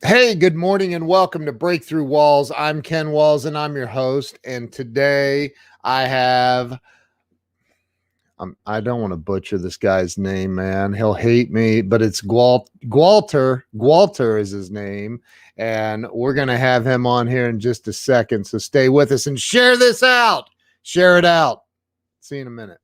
Hey, good morning and welcome to Breakthrough Walls. I'm Ken Walls and I'm your host. And today I have, I don't want to butcher this guy's name, man. He'll hate me, but it's Gualter. Gualter is his name. And we're going to have him on here in just a second. So stay with us and share this out. Share it out. See you in a minute.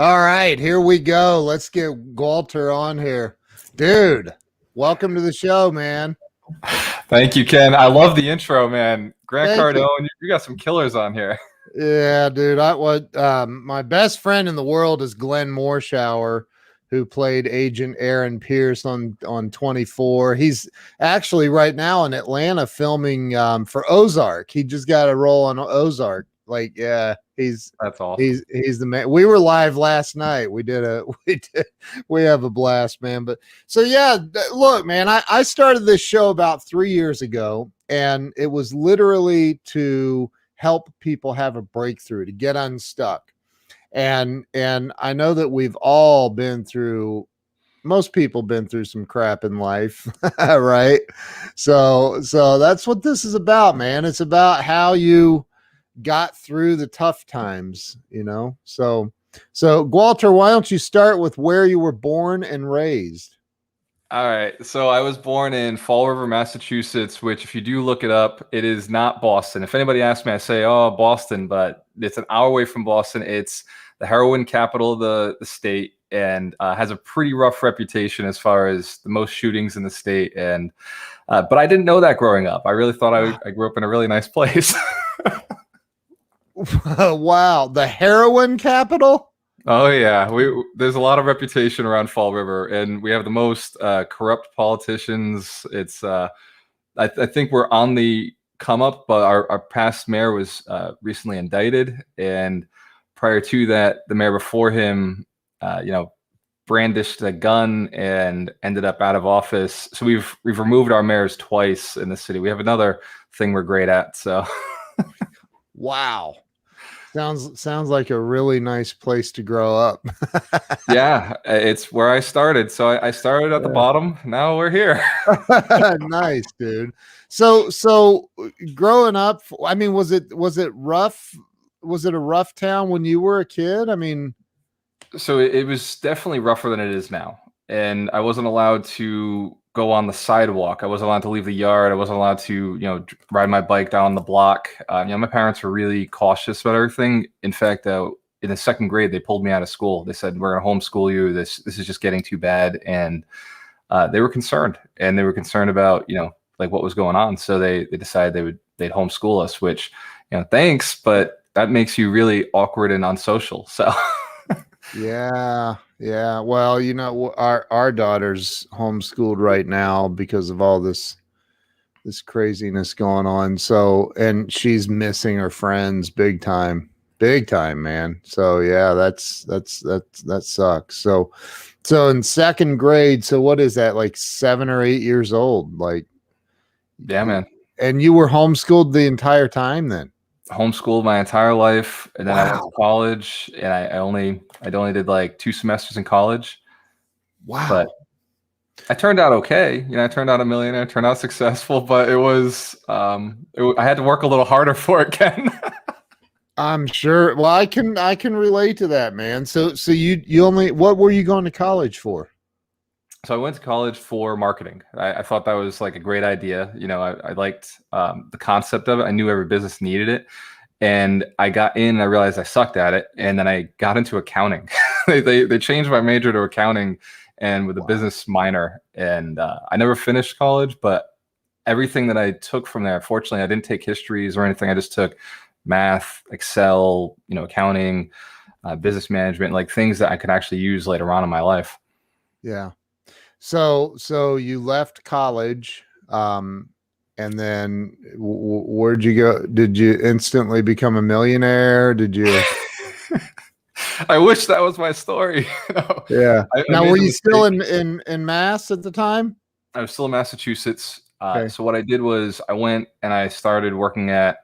All right, here we go. Let's get Gualter on here. Dude, welcome to the show, man. Thank you, Ken. I love the intro, man. Grant Thank you. Cardone, you got some killers on here. Yeah, dude. My best friend in the world is Glenn Morshower, who played Agent Aaron Pierce on 24. He's actually right now in Atlanta filming for Ozark. He just got a role on Ozark. Like, yeah, That's awesome. he's the man. We were live last night. We have a blast, man. But so yeah, look, man, I started this show about 3 years ago, and it was literally to help people have a breakthrough, to get unstuck. And I know that we've all been through, most people been through some crap in life, right? So that's what this is about, man. It's about how you got through the tough times. So Gualter, why don't you start with where you were born and raised? All right. So I was born in Fall River, Massachusetts, which if you do look it up, it is not Boston. If anybody asks me, I say, oh, Boston, but it's an hour away from Boston. It's the heroin capital of the state and has a pretty rough reputation as far as the most shootings in the state. And but I didn't know that growing up. I really thought I grew up in a really nice place. Wow, the heroin capital. Oh yeah, there's a lot of reputation around Fall River, and we have the most corrupt politicians. It's I think we're on the come up, but our past mayor was recently indicted, and prior to that, the mayor before him, brandished a gun and ended up out of office. So we've removed our mayors twice in the city. We have another thing we're great at. So Wow. Sounds like a really nice place to grow up. yeah, it's where I started. So I started at the bottom. Now we're here. Nice, dude. So growing up, I mean, was it rough? Was it a rough town when you were a kid? I mean, So it was definitely rougher than it is now. And I wasn't allowed to go on the sidewalk. I wasn't allowed to leave the yard. I wasn't allowed to, ride my bike down the block. My parents were really cautious about everything. In fact, in the second grade, they pulled me out of school. They said, "We're going to homeschool you. This is just getting too bad." And they were concerned, and they were concerned about, like what was going on. So they decided they'd homeschool us, which, thanks, but that makes you really awkward and unsocial. So. yeah. Well, our daughter's homeschooled right now because of all this craziness going on. So, and she's missing her friends big time, man. So yeah, that sucks. So in second grade, so what is that, like 7 or 8 years old? Like, Yeah, man. And you were homeschooled the entire time then? Homeschooled my entire life, and then I went Wow. to college, and I only did like 2 semesters in college. Wow. But I turned out okay. I turned out a millionaire, turned out successful, but it was I had to work a little harder for it, Ken. I'm sure. Well, I can relate to that, man. So you only, what were you going to college for? So I went to college for marketing. I thought that was like a great idea. I liked the concept of it. I knew every business needed it. And I got in and I realized I sucked at it. And then I got into accounting. They changed my major to accounting and with a business minor. And I never finished college, but everything that I took from there, fortunately, I didn't take histories or anything. I just took math, Excel, accounting, business management, like things that I could actually use later on in my life. Yeah. So you left college, And then where'd you go? Did you instantly become a millionaire? Did you? I wish that was my story. No, Yeah. I Now, made were the you still mistake. in Mass at the time? I was still in Massachusetts. Okay. So what I did was I went and I started working at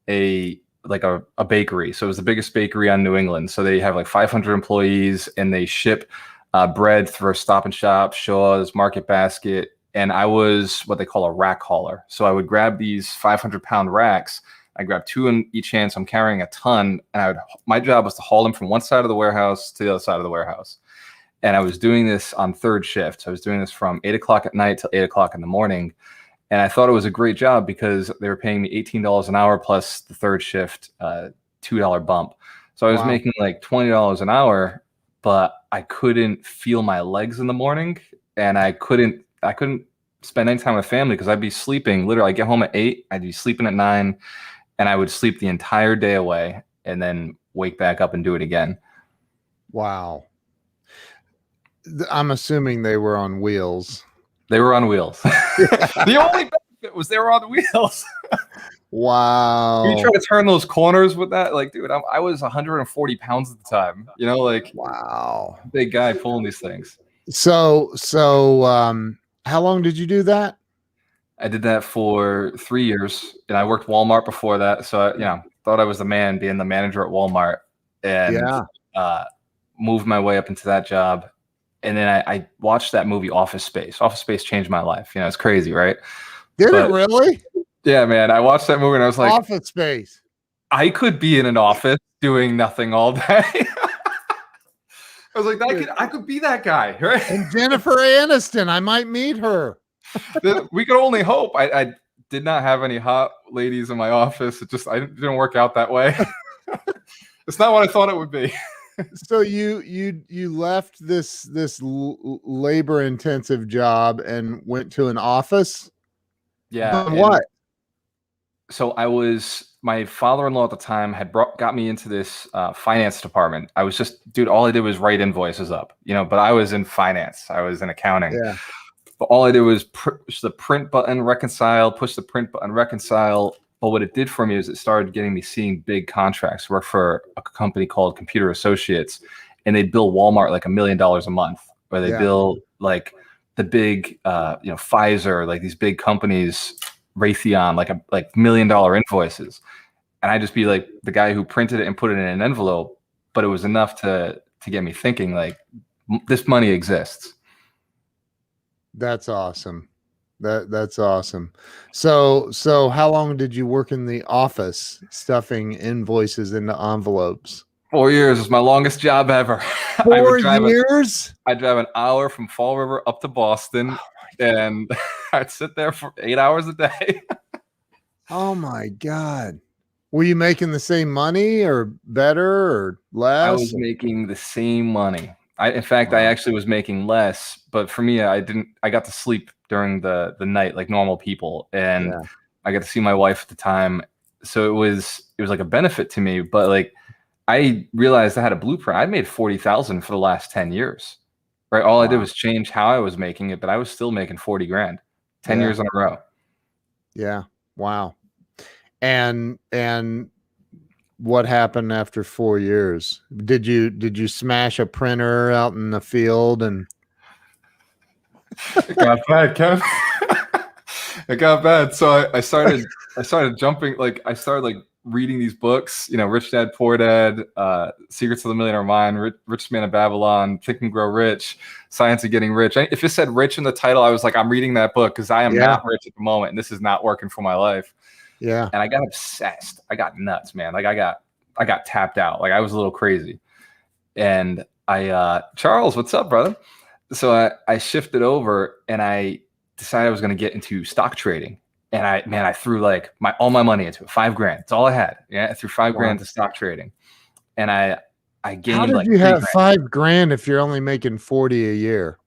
a a bakery. So it was the biggest bakery on New England. So they have like 500 employees and they ship bread through Stop and Shop, Shaw's, Market Basket. And I was what they call a rack hauler. So I would grab these 500-pound racks. I grabbed two in each hand. So I'm carrying a ton. And my job was to haul them from one side of the warehouse to the other side of the warehouse. And I was doing this on third shift. So I was doing this from 8 o'clock at night till 8 o'clock in the morning. And I thought it was a great job because they were paying me $18 an hour plus the third shift, $2 bump. So I was making like $20 an hour, but I couldn't feel my legs in the morning, and I couldn't spend any time with family because I'd be sleeping. Literally, I'd get home at 8, I'd be sleeping at 9, and I would sleep the entire day away and then wake back up and do it again. Wow. I'm assuming they were on wheels. They were on wheels. The only benefit was they were on wheels. Wow. You try to turn those corners with that, like, dude, I was 140 pounds at the time. You know, like, wow, big guy pulling these things. So, how long did you do that? I did that for 3 years, and I worked Walmart before that. So, thought I was the man, being the manager at Walmart, and moved my way up into that job. And then I watched that movie Office Space. Office Space changed my life. It's crazy, right? Did it really? Yeah, man. I watched that movie and I was like, Office Space. I could be in an office doing nothing all day. I was like, I could be that guy, right? And Jennifer Aniston, I might meet her. We could only hope. I did not have any hot ladies in my office. I didn't work out that way. It's not what I thought it would be. So you left this labor intensive job and went to an office? Yeah. What? So my father-in-law at the time had got me into this finance department. I was dude, all I did was write invoices up, but I was in finance. I was in accounting. Yeah. But all I did was push the print button, reconcile, push the print button, reconcile. But what it did for me is it started getting me seeing big contracts. Work for a company called Computer Associates, and they bill Walmart like $1 million a month, or they bill like the big, Pfizer, like these big companies, Raytheon, like $1 million invoices. And I'd just be like the guy who printed it and put it in an envelope, but it was enough to get me thinking, like, this money exists. That's awesome. That's awesome. So how long did you work in the office stuffing invoices into envelopes? 4 years was my longest job ever. 4 years? I'd drive an hour from Fall River up to Boston, and I'd sit there for 8 hours a day. Oh my God. Were you making the same money or better or less? I was making the same money. In fact, I actually was making less, but for me, I got to sleep during the night like normal people, and I got to see my wife at the time. So it was like a benefit to me, but like I realized I had a blueprint. I made 40,000 for the last 10 years, right? All I did was change how I was making it, but I was still making 40 grand, 10 years in a row. Yeah. Wow. And what happened after 4 years? Did you smash a printer out in the field? And it got bad, Kev. It got bad. So I started jumping, like I started reading these books, Rich Dad, Poor Dad, Secrets of the Millionaire Mind, Rich Man of Babylon, Think and Grow Rich, Science of Getting Rich. If it said rich in the title, I was like, I'm reading that book because I am not rich at the moment, and this is not working for my life. Yeah. And I got obsessed. I got nuts, man. Like I got tapped out. Like I was a little crazy. And Charles, what's up, brother? So I shifted over and I decided I was going to get into stock trading. And I threw all my money into it, $5 grand. That's all I had. Yeah. I threw $5 grand to stock trading. And I gained. How did you have $5 grand if you're only making 40 a year?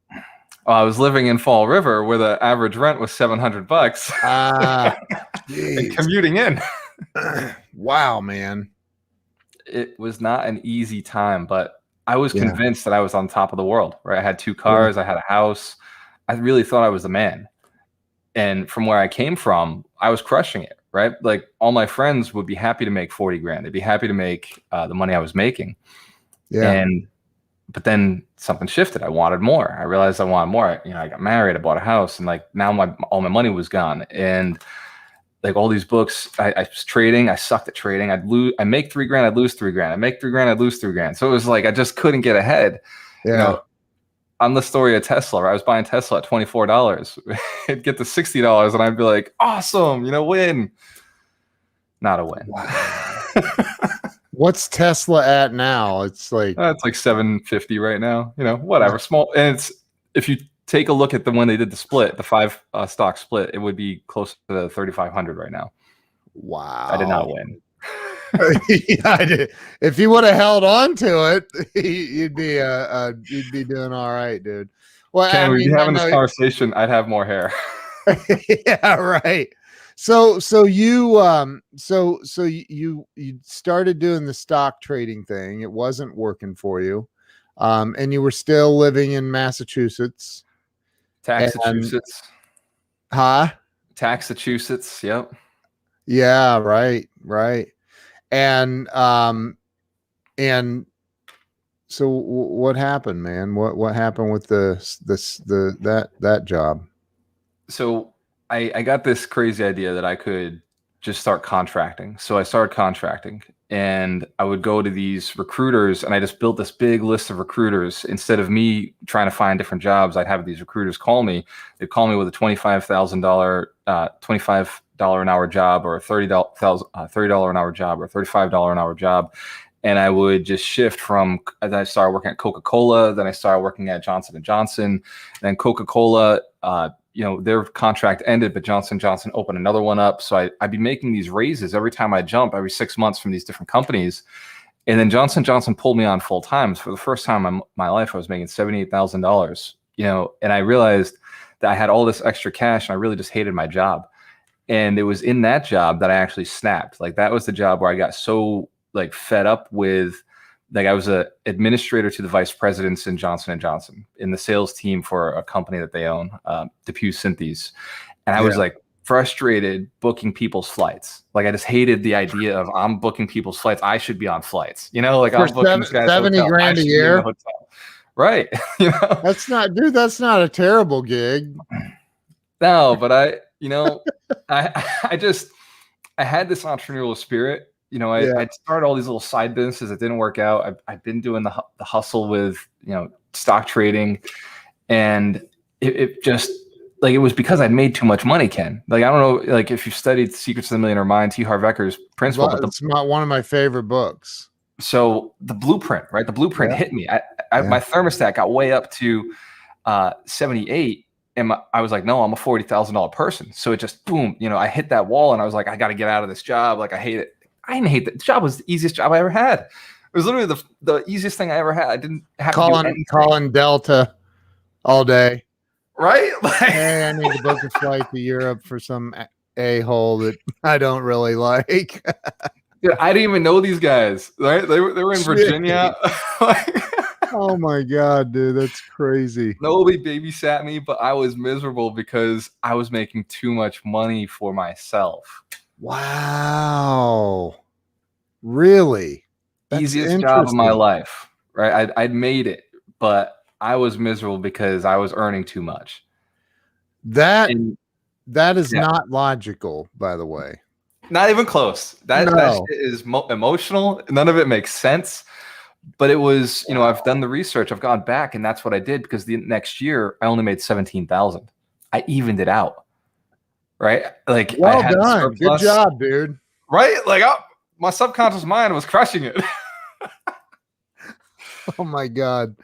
Well, I was living in Fall River where the average rent was $700. And commuting in. Wow, man. It was not an easy time, but I was convinced that I was on top of the world, right? I had 2 cars. I had a house. I really thought I was the man. And from where I came from, I was crushing it, right? Like all my friends would be happy to make 40 grand. They'd be happy to make the money I was making. Yeah. But then something shifted. I wanted more. I realized I wanted more. I got married, I bought a house, and like now all my money was gone. And like all these books, I was trading. I sucked at trading. I make 3 grand, I'd lose 3 grand. I make 3 grand, I'd lose 3 grand. So it was like I just couldn't get ahead. Yeah. On the story of Tesla, right? I was buying Tesla at $24. It'd get to $60 and I'd be like, awesome, win. Not a win. What's Tesla at now? It's like it's like 750 right now. Whatever. Small. And if you take a look at when they did the split, the 5 stock split, it would be close to 3,500 right now. Wow. I did not win. Yeah, I did. If you would have held on to it, you'd be doing all right, dude. Well, Ken, we'd be having this conversation. I'd have more hair. Yeah, right. So you started doing the stock trading thing. It wasn't working for you, and you were still living in Massachusetts. Massachusetts. Huh? Massachusetts. Yep. Yeah. Right. And so what happened, man? What happened with that job? So I got this crazy idea that I could just start contracting. So I started contracting, and I would go to these recruiters, and I just built this big list of recruiters. Instead of me trying to find different jobs, I'd have these recruiters call me. They'd call me with a $25,000 an hour job, or a $30 an hour job, or a $35 an hour job. And I would just shift from, I started working at Coca-Cola, then I started working at Johnson & Johnson, then Coca-Cola, their contract ended, but Johnson & Johnson opened another one up. So I'd be making these raises every time I jump, every 6 months from these different companies. And then Johnson & Johnson pulled me on full time. So for the first time in my life, I was making $78,000, and I realized that I had all this extra cash and I really just hated my job. And it was in that job that I actually snapped. Like that was the job where I got so like fed up with, like I was a administrator to the vice presidents in Johnson & Johnson in the sales team for a company that they own, DePuy Synthes. And I was like frustrated booking people's flights. Like I just hated the idea of I'm booking people's flights. I should be on flights, like for I'm booking this guy's 70 hotel. grand a year. Right. That's not a terrible gig. No, but I had this entrepreneurial spirit. I started all these little side businesses that didn't work out. I've been doing the hustle with, stock trading, and it just like, it was because I'd made too much money, Ken. Like, I don't know, like if you've studied Secrets of the Millionaire Mind, T. Harv Eker's principle. Well, it's not one of my favorite books. So the blueprint, right? The blueprint hit me. My thermostat got way up to 78. And I was like, no, I'm a $40,000 person. So it just, boom, I hit that wall, and I was like, I got to get out of this job. Like, I hate it. I didn't hate it. The job was the easiest job I ever had. It was literally the easiest thing I ever had. I didn't have to do anything. Calling Delta all day. Right? Hey, I need to book a flight to Europe for some a-hole that I don't really like. Dude, I didn't even know these guys, right? They were in Virginia. Oh my God, dude, that's crazy. Nobody babysat me, but I was miserable because I was making too much money for myself. Wow. Really? That's easiest job of my life, right? I'd made it, but I was miserable because I was earning too much. That is not logical, by the way. Not even close. That shit is emotional. None of it makes sense. But it was, I've done the research. I've gone back, and that's what I did, because the next year I only made 17,000. I evened it out, right? Like, well done, good job, dude. Right? Like, my subconscious mind was crushing it. Oh my God,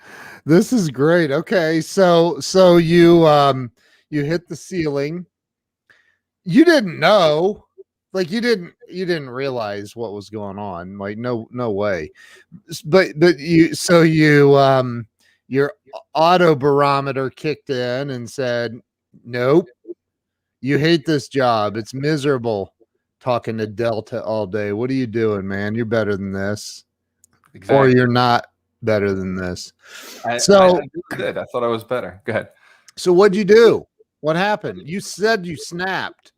this is great. Okay, so you hit the ceiling. You didn't know. Like you didn't realize what was going on. Like no way. But your auto barometer kicked in and said, nope, you hate this job. It's miserable talking to Delta all day. What are you doing, man? You're better than this. Exactly. Or you're not better than this. I thought I was better. Go ahead. So what'd you do? What happened? You said you snapped.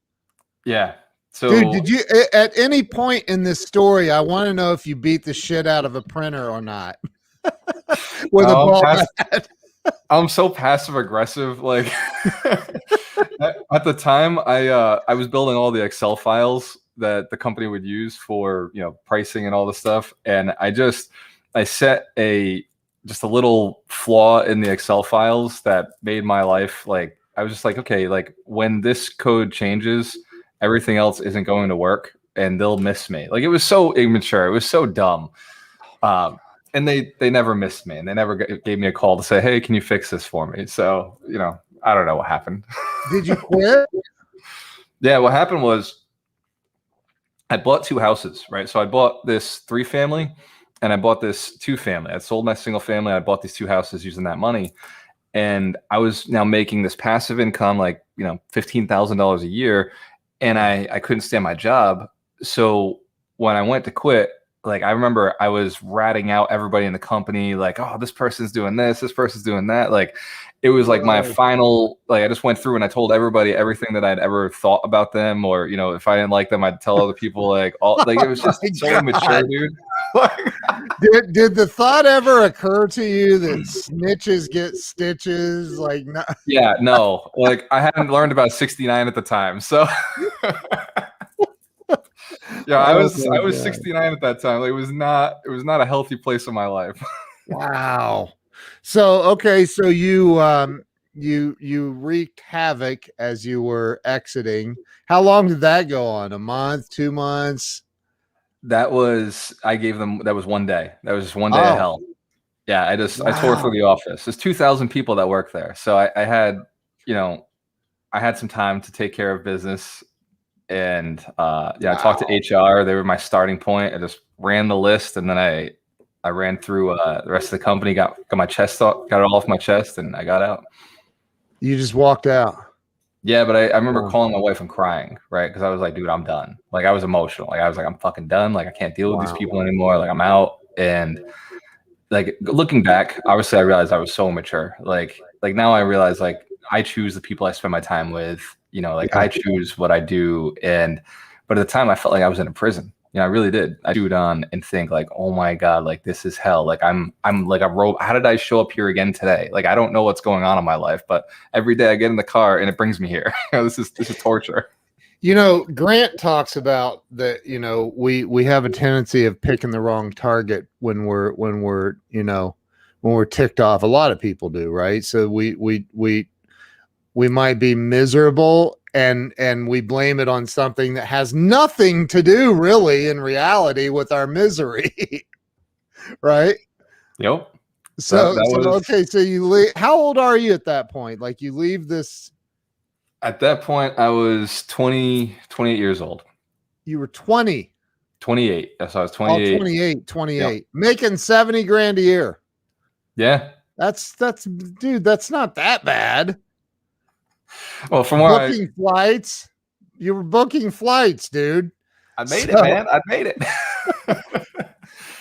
Yeah. So, dude, did you at any point in this story? I want to know if you beat the shit out of a printer or not with a ball bat. I'm so passive aggressive. Like at the time, I was building all the Excel files that the company would use for pricing and all the stuff, and I set just a little flaw in the Excel files that made my life like I was just like, okay, like when this code changes, everything else isn't going to work, and they'll miss me. Like it was so immature, it was so dumb. And they never missed me, and they never gave me a call to say, hey, can you fix this for me? So, I don't know what happened. Did you quit? Yeah, what happened was I bought 2 houses, right? So I bought this 3-family and I bought this 2-family. I sold my single family. I bought these 2 houses using that money. And I was now making this passive income, like, $15,000 a year. And I couldn't stand my job. So when I went to quit, like, I remember I was ratting out everybody in the company, like, oh, this person's doing this person's doing that. Like, it was like my final, like, I just went through and I told everybody everything that I'd ever thought about them, or, if I didn't like them, I'd tell other people, like, it was just so immature, dude. Did the thought ever occur to you that snitches get stitches? Like, no. Yeah, no, like I hadn't learned about 69 at the time. So yeah, I was 69 at that time. Like, it was not a healthy place in my life. Wow. So, okay. So you wreaked havoc as you were exiting. How long did that go on? A month, 2 months? That was 1 day. That was just 1 day of hell. Yeah. I tore through the office. There's 2,000 people that work there. So I had, I had some time to take care of business. And I talked to HR. They were my starting point. I just ran the list, and then I ran through the rest of the company, got my chest off, got it all off my chest, and I got out. You just walked out. Yeah, but I remember calling my wife and crying, right? Because I was like, dude, I'm done. Like, I was emotional. Like, I was like, I'm fucking done. Like, I can't deal with these people anymore. Like, I'm out. And like, looking back, obviously I realized I was so immature. Like now I realize, like, I choose the people I spend my time with, I choose what I do. But at the time I felt like I was in a prison. I really did. I do it on and think, like, oh my God, like, this is hell. Like, I'm like a robot. How did I show up here again today? Like, I don't know what's going on in my life, but every day I get in the car and it brings me here. This is torture. Grant talks about that, we have a tendency of picking the wrong target when we're ticked off. A lot of people do, right? So we might be miserable and we blame it on something that has nothing to do really in reality with our misery. Right? Yep. So you leave. How old are you at that point? Like, you leave this. At that point, I was 28 years old. You were 20. 28. So I was 28. 28. Yep. Making $70,000 a year. Yeah. That's dude, that's not that bad. Well, from where flights, you were booking flights, dude. I made it, man. I made it.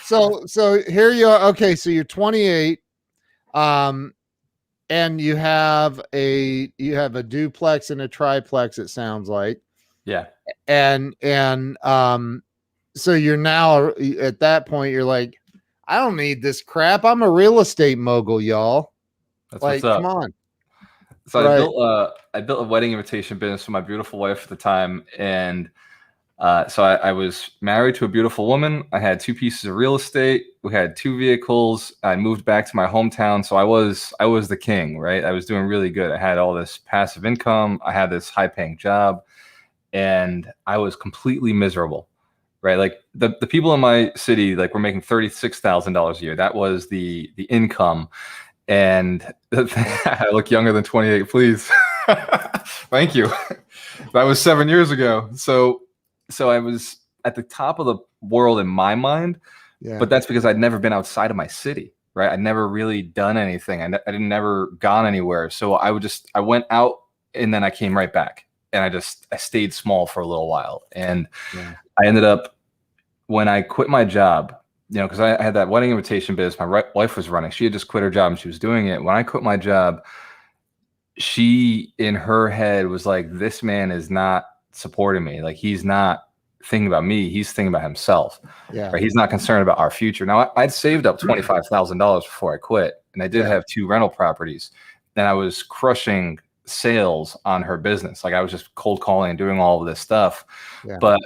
So here you are. Okay, so you're 28, and you have a duplex and a triplex. It sounds like. Yeah. And so you're now at that point. You're like, I don't need this crap. I'm a real estate mogul, y'all. That's like, what's up. Come on. So I built a wedding invitation business for my beautiful wife at the time, and so I was married to a beautiful woman. I had 2 pieces of real estate. We had 2 vehicles. I moved back to my hometown, so I was the king, right? I was doing really good. I had all this passive income. I had this high-paying job, and I was completely miserable, right? Like, the people in my city, like, were making $36,000 a year. That was the income. And I look younger than 28, please. Thank you. That was 7 years ago. So I was at the top of the world in my mind, but that's because I'd never been outside of my city, right? I'd never really done anything. I never gone anywhere. So I went out, and then I came right back, and I stayed small for a little while. And I ended up, when I quit my job, because I had that wedding invitation business my wife was running. She had just quit her job and she was doing it. When I quit my job, she in her head was like, this man is not supporting me. Like, he's not thinking about me. He's thinking about himself. Yeah. Right? He's not concerned about our future. Now, I'd saved up $25,000 before I quit, and I did have 2 rental properties. And I was crushing sales on her business. Like, I was just cold calling and doing all of this stuff. Yeah. But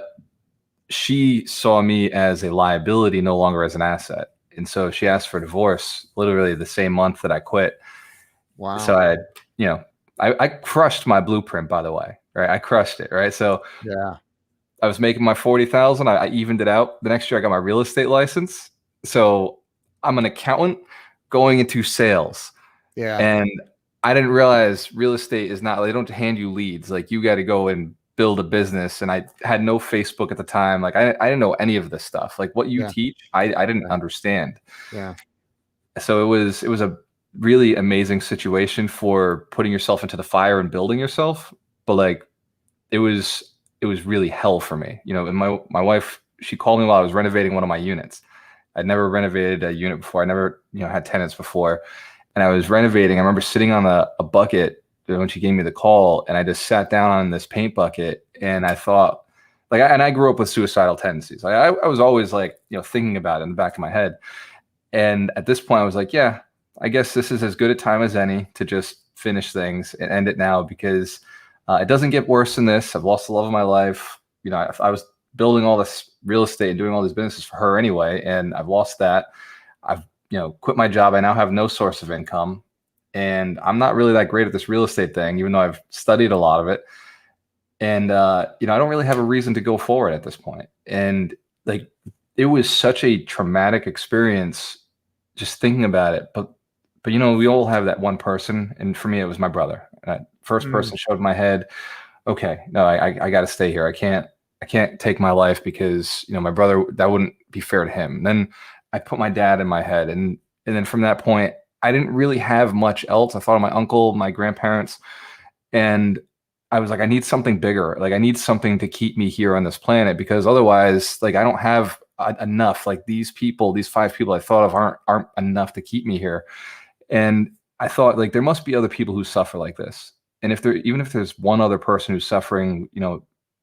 she saw me as a liability, no longer as an asset. And so she asked for divorce literally the same month that I quit. Wow. So I crushed my blueprint, by the way, right? I crushed it, right? So yeah, I was making my 40,000. I evened it out. The next year I got my real estate license. So I'm an accountant going into sales. yeah, And I didn't realize real estate is not, they don't hand you leads. Like, you got to go and build a business. And I had no Facebook at the time. Like, I didn't know any of this stuff. Like, what you teach, I didn't understand. Yeah. So it was a really amazing situation for putting yourself into the fire and building yourself. But like, it was really hell for me, you know. And my wife, she called me while I was renovating one of my units. I'd never renovated a unit before. I never, had tenants before. And I was renovating. I remember sitting on a bucket when she gave me the call, and I just sat down on this paint bucket, and I thought, like, and I grew up with suicidal tendencies. Like, I was always like, thinking about it in the back of my head. And at this point I was like, yeah, I guess this is as good a time as any to just finish things and end it now, because it doesn't get worse than this. I've lost the love of my life. I was building all this real estate and doing all these businesses for her anyway, and I've lost that. I've, quit my job. I now have no source of income, and I'm not really that great at this real estate thing, even though I've studied a lot of it. And, I don't really have a reason to go forward at this point. And like, it was such a traumatic experience just thinking about it. But we all have that one person. And for me, it was my brother. That first person showed my head, okay, no, I got to stay here. I can't take my life because, my brother, that wouldn't be fair to him. And then I put my dad in my head. And then from that point, I didn't really have much else. I thought of my uncle, my grandparents, and I was like, I need something bigger. Like, I need something to keep me here on this planet, because otherwise, like, I don't have enough. Like, these 5 people I thought of aren't enough to keep me here. And I thought, like, there must be other people who suffer like this. And even if there's one other person who's suffering,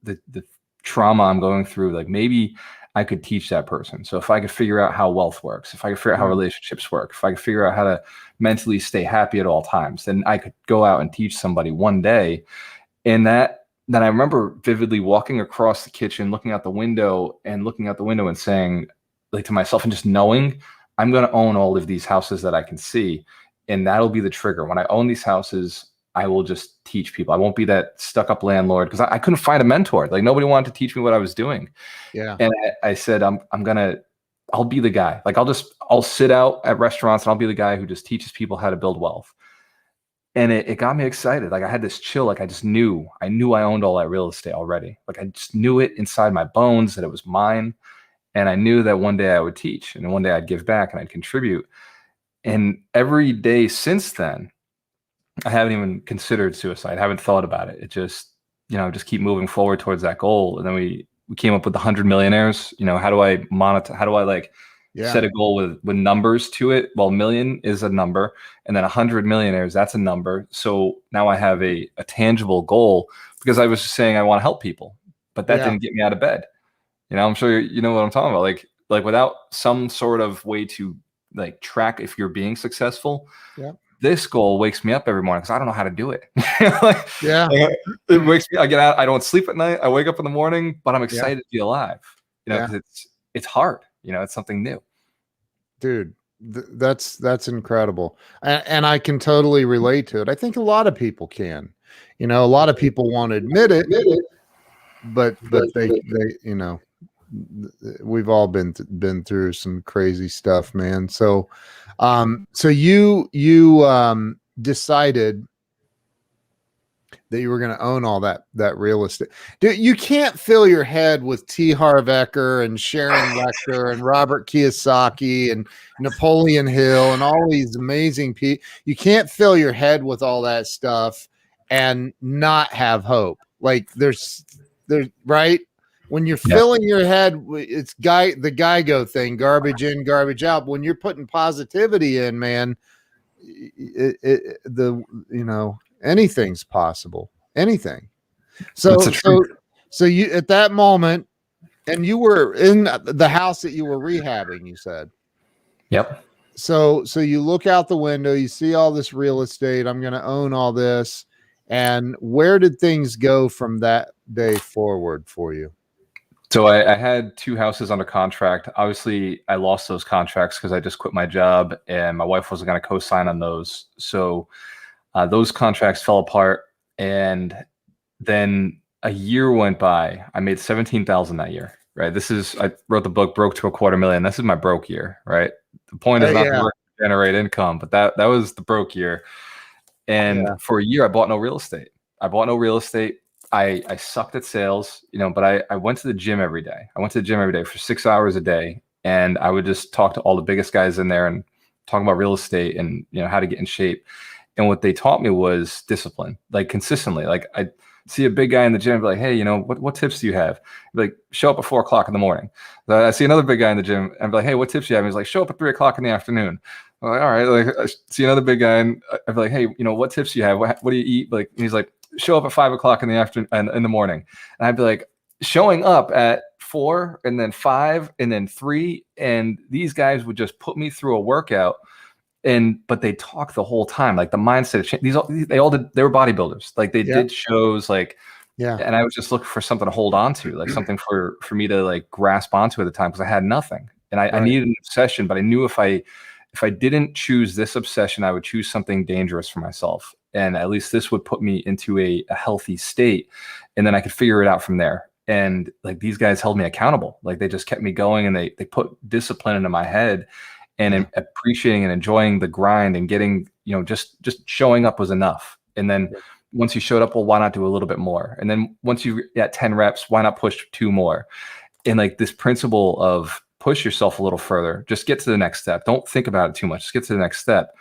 the trauma I'm going through, like, maybe I could teach that person. So if I could figure out how wealth works, if I could figure out how relationships work, if I could figure out how to mentally stay happy at all times, then I could go out and teach somebody one day. And then I remember vividly walking across the kitchen, looking out the window and saying, like, to myself, and just knowing I'm going to own all of these houses that I can see. And that'll be the trigger. When I own these houses, I will just teach people. I won't be that stuck up landlord, because I couldn't find a mentor. Like, nobody wanted to teach me what I was doing. Yeah. And I said, I'll be the guy. Like, I'll sit out at restaurants and I'll be the guy who just teaches people how to build wealth. And it got me excited. Like, I had this chill. Like, I knew I owned all that real estate already. Like, I just knew it inside my bones that it was mine. And I knew that one day I would teach, and one day I'd give back and I'd contribute. And every day since then, I haven't even considered suicide. I haven't thought about it. It just, just keep moving forward towards that goal. And then we came up with the 100 millionaires. How do I monetize? How do I set a goal with numbers to it? Well, million is a number, and then 100 millionaires, that's a number. So now I have a tangible goal, because I was just saying I want to help people, but that didn't get me out of bed. I'm sure you know what I'm talking about. Like without some sort of way to like track if you're being successful, this goal wakes me up every morning because I don't know how to do it. It wakes me. I get out. I don't sleep at night. I wake up in the morning, but I'm excited to be alive. Because it's hard. It's something new. Dude, that's incredible, and I can totally relate to it. I think a lot of people can. A lot of people won't admit it, but they we've all been through some crazy stuff, man. So you decided that you were going to own all that real estate. Dude, you can't fill your head with T. Harv Eker and Sharon Lechter and Robert Kiyosaki and Napoleon Hill and all these amazing people. You can't fill your head with all that stuff and not have hope. Like there's right. When you're filling your head, it's the Geico thing, garbage in, garbage out. When you're putting positivity in, man, Anything's possible. Anything. So That's the truth. so you at that moment, and you were in the house that you were rehabbing, you said. Yep. So you look out the window, you see all this real estate. I'm going to own all this. And where did things go from that day forward for you? So I had 2 houses under contract. Obviously, I lost those contracts because I just quit my job, and my wife wasn't going to co-sign on those. So those contracts fell apart, and then a year went by. I made 17,000 that year. Right. I wrote the book Broke to a Quarter Million. This is my broke year. Right. The point is not to work to generate income, but that was the broke year. And for a year, I bought no real estate. I sucked at sales, but I went to the gym every day. I went to the gym every day for 6 hours a day. And I would just talk to all the biggest guys in there and talk about real estate and, how to get in shape. And what they taught me was discipline, like consistently. Like I see a big guy in the gym, be like, hey, what tips do you have? Like, show up at 4 o'clock in the morning. I see another big guy in the gym and be like, hey, what tips do you have? And he's like, show up at 3 o'clock in the afternoon. I'm like, all right. Like, I see another big guy and I'd be like, hey, what tips do you have? What do you eat? Like, and he's like, show up at 5 o'clock in the afternoon and in the morning. And I'd be like, showing up at 4 and then 5 and then 3. And these guys would just put me through a workout. But they talk the whole time, like the mindset. They were bodybuilders. Like they did shows, like, and I was just looking for something to hold on to, like something for me to like grasp onto at the time, because I had nothing, and I needed an obsession. But I knew if I didn't choose this obsession, I would choose something dangerous for myself, and at least this would put me into a healthy state, and then I could figure it out from there. And like these guys held me accountable, like they just kept me going, and they put discipline into my head. And appreciating and enjoying the grind and getting, just showing up was enough. And then once you showed up, well, why not do a little bit more? And then once you got 10 reps, why not push 2 more? And like this principle of push yourself a little further, just get to the next step. Don't think about it too much. Just get to the next step.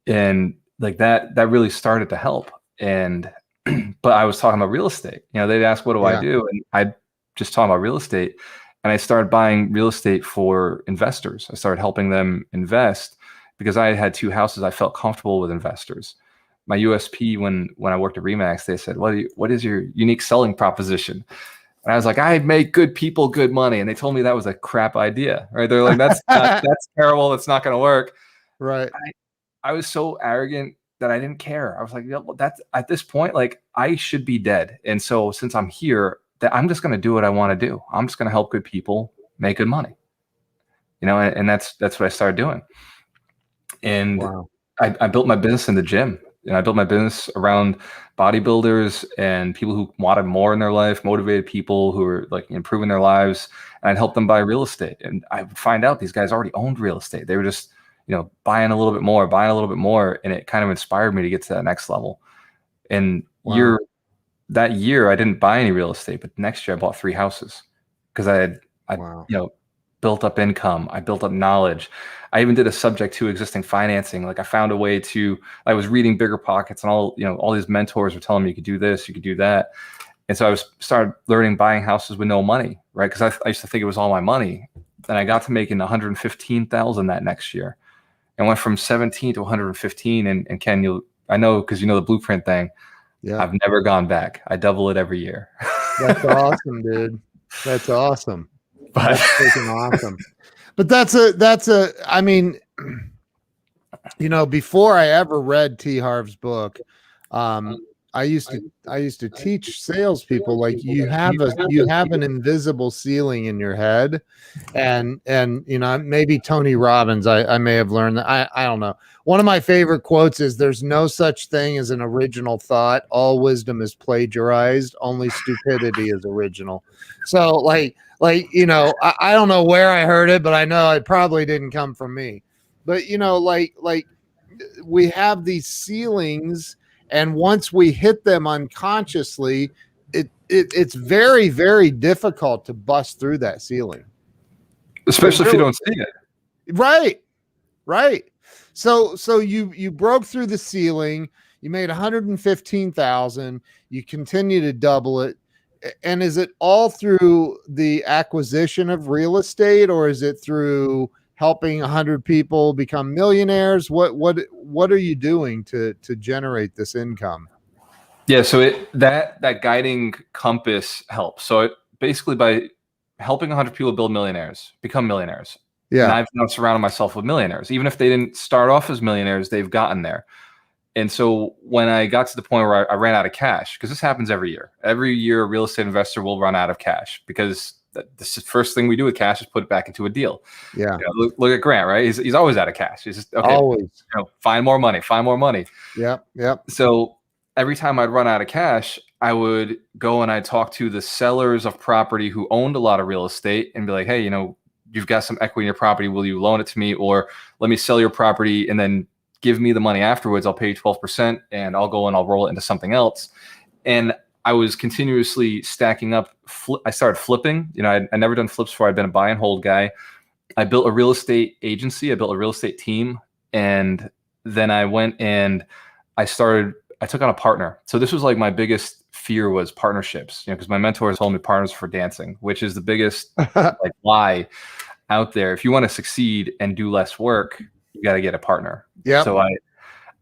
And like that really started to help. And, but I was talking about real estate. They'd ask, what do I do? And I just talking about real estate. And I started buying real estate for investors. I started helping them invest because I had 2 houses. I felt comfortable with investors. My USP when I worked at Remax, they said, what is your unique selling proposition? And I was like, I make good people good money. And they told me that was a crap idea, right? They're like, that's terrible. That's not going to work. Right. I was so arrogant that I didn't care. I was like, that's at this point, like I should be dead. And so since I'm here, that I'm just going to do what I want to do. I'm just going to help good people make good money, and that's what I started doing. And I built my business in the gym, and I built my business around bodybuilders and people who wanted more in their life, motivated people who were like improving their lives. And I'd help them buy real estate. And I would find out these guys already owned real estate. They were just, buying a little bit more. And it kind of inspired me to get to that next level. And that year I didn't buy any real estate, but next year I bought 3 houses because I built up income. I built up knowledge. I even did a subject to existing financing. Like I found a way I was reading Bigger Pockets and all these mentors were telling me you could do this, you could do that. And so I started learning buying houses with no money, right? Because I used to think it was all my money. And I got to making 115,000 that next year. And went from 17 to 115. And Ken, I know, because the blueprint thing. Yeah. I've never gone back. I double it every year. That's awesome, dude. That's awesome. That's freaking awesome. But that's I mean, before I ever read T. Harv's book, I used to teach salespeople, like you have an invisible ceiling in your head, and maybe Tony Robbins, I may have learned that. I don't know. One of my favorite quotes is, "There's no such thing as an original thought. All wisdom is plagiarized. Only stupidity is original." So like I don't know where I heard it, but I know it probably didn't come from me. But like we have these ceilings. And once we hit them unconsciously, it's very, very difficult to bust through that ceiling. Especially if you don't see it. Right. So you broke through the ceiling, you made 115,000, you continue to double it. And is it all through the acquisition of real estate, or is it through helping 100 people become millionaires? What are you doing to generate this income? Yeah, so that guiding compass helps. So it basically by helping 100 people build millionaires, become millionaires. And Yeah. I've now surrounded myself with millionaires. Even if they didn't start off as millionaires, they've gotten there. And so when I got to the point where I ran out of cash, because this happens every year a real estate investor will run out of cash because this is the first thing we do with cash is put it back into a deal. Yeah. You know, look at Grant, right? He's always out of cash. He's just, okay, Always. find more money, find more money. Yep. So every time I'd run out of cash, I would go and I'd talk to the sellers of property who owned a lot of real estate and be like, hey, you've got some equity in your property. Will you loan it to me? Or let me sell your property and then give me the money afterwards. I'll pay you 12% and I'll go and I'll roll it into something else. And I was continuously stacking up. I started flipping. I'd never done flips before. I'd been a buy and hold guy. I built a real estate agency. I built a real estate team. And then I went and I took on a partner. So this was like my biggest fear was partnerships, because my mentors told me partners for dancing, which is the biggest like lie out there. If you want to succeed and do less work, you got to get a partner. Yeah. So I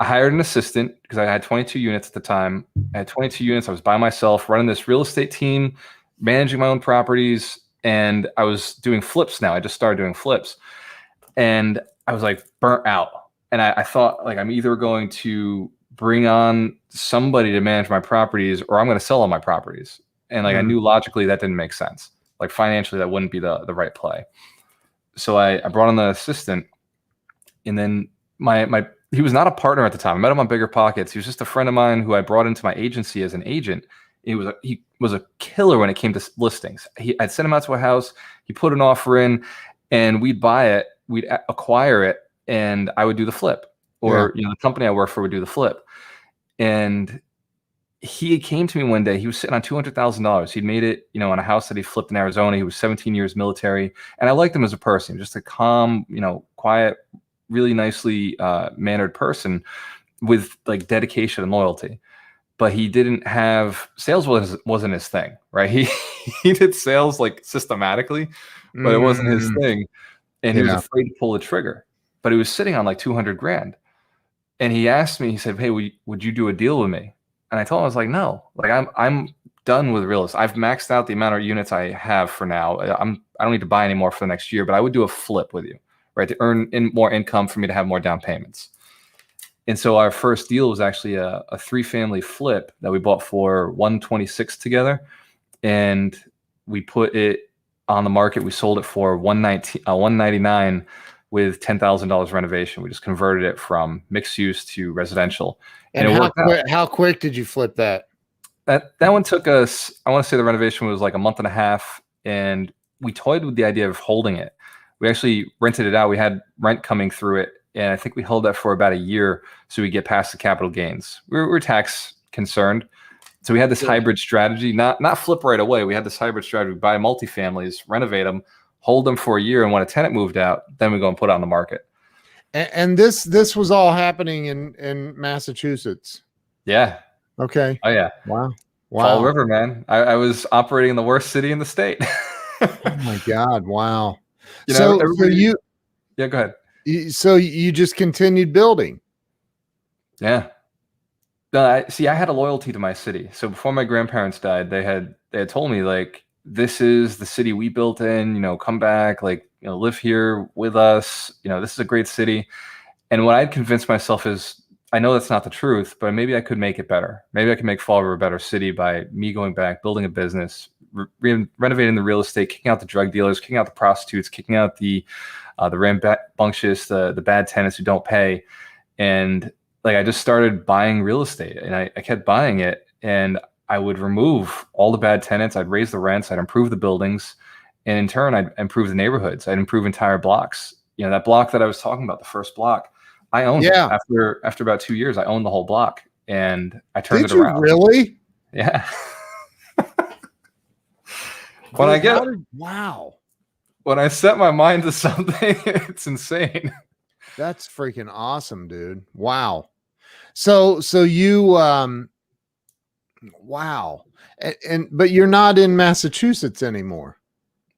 hired an assistant because I had 22 units at the time. I had 22 units. I was by myself running this real estate team, managing my own properties, and I was doing flips now. I just started doing flips. And I was like burnt out. And I thought like I'm either going to bring on somebody to manage my properties or I'm going to sell all my properties. And like I knew logically that didn't make sense. Like financially, that wouldn't be the right play. So I brought on the assistant, and then he was not a partner at the time. I met him on Bigger Pockets. He was just a friend of mine who I brought into my agency as an agent. He was a killer when it came to listings. I'd send him out to a house. He put an offer in, and we'd buy it. We'd acquire it, and I would do the flip. Or the company I work for would do the flip. And he came to me one day. He was sitting on $200,000. He'd made it, on a house that he flipped in Arizona. He was 17 years military, and I liked him as a person, just a calm, quiet, really nicely mannered person with like dedication and loyalty. But he didn't have sales wasn't his thing, right? He did sales like systematically, but it wasn't his thing, and he was afraid to pull the trigger. But he was sitting on like 200 grand, and he asked me. He said, "Hey, would you do a deal with me?" And I told him, I was like, "No, like I'm done with real estate. I've maxed out the amount of units I have for now. I don't need to buy any more for the next year, but I would do a flip with you, right, to earn more income for me to have more down payments." And so our first deal was actually a 3-family flip that we bought for 126 together, and we put it on the market. We sold it for 199 with $10,000 renovation. We just converted it from mixed use to residential. And how quick did you flip that? That one took us, I want to say the renovation was like a month and a half, and we toyed with the idea of holding it. We actually rented it out. We had rent coming through it, and I think we held that for about a year so we get past the capital gains. We're tax concerned. So we had this hybrid strategy, not flip right away. We had this hybrid strategy, buy multifamilies, renovate them, hold them for a year, and when a tenant moved out, then we go and put it on the market. And this was all happening in Massachusetts. Yeah. Okay. Oh yeah. Wow. Fall River, man. I was operating in the worst city in the state. Oh my God. Wow. So you yeah, go ahead. So you just continued building. Yeah. No, I had a loyalty to my city. So before my grandparents died, they had told me like, this is the city we built in, come back, like, live here with us. This is a great city. And what I'd convinced myself is, I know that's not the truth, but maybe I could make it better. Maybe I could make Fall River a better city by me going back, building a business, renovating the real estate, kicking out the drug dealers, kicking out the prostitutes, kicking out the rambunctious, the bad tenants who don't pay. And like, I just started buying real estate, and I kept buying it, and I would remove all the bad tenants. I'd raise the rents. I'd improve the buildings. And in turn, I'd improve the neighborhoods. I'd improve entire blocks. That block that I was talking about, the first block, I owned it. After about 2 years, I owned the whole block, and I turned it around. Did you really? Yeah. Wow. When I set my mind to something, it's insane. That's freaking awesome, dude. Wow. So you, wow. But you're not in Massachusetts anymore.